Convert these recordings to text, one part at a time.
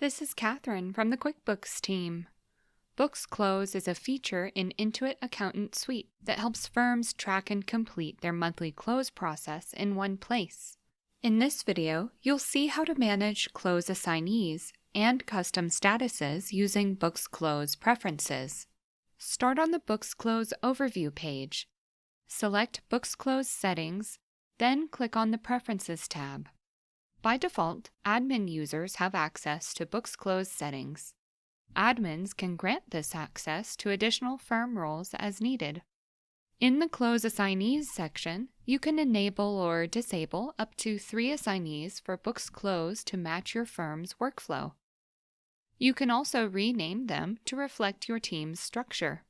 This is Catherine from the QuickBooks team. Books Close is a feature in Intuit Accountant Suite that helps firms track and complete their monthly close process in one place. In this video, you'll see how to manage close assignees and custom statuses using Books Close preferences. Start on the Books Close overview page. Select Books Close Settings, then click on the Preferences tab. By default, admin users have access to Books Close settings. Admins can grant this access to additional firm roles as needed. In the Close Assignees section, you can enable or disable up to 3 assignees for Books Close to match your firm's workflow. You can also rename them to reflect your team's structure.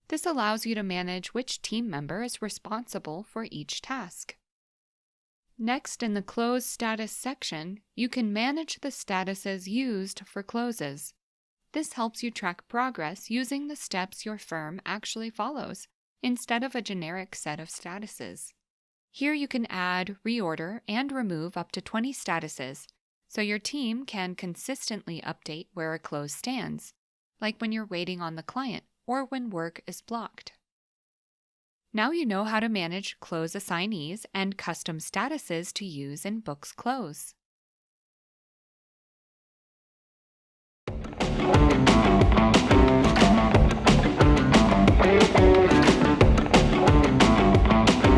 This allows you to manage which team member is responsible for each task. Next, in the Close Status section, you can manage the statuses used for closes. This helps you track progress using the steps your firm actually follows, instead of a generic set of statuses. Here you can add, reorder, and remove up to 20 statuses, so your team can consistently update where a close stands, like when you're waiting on the client or when work is blocked. Now you know how to manage close assignees and custom statuses to use in Books Close.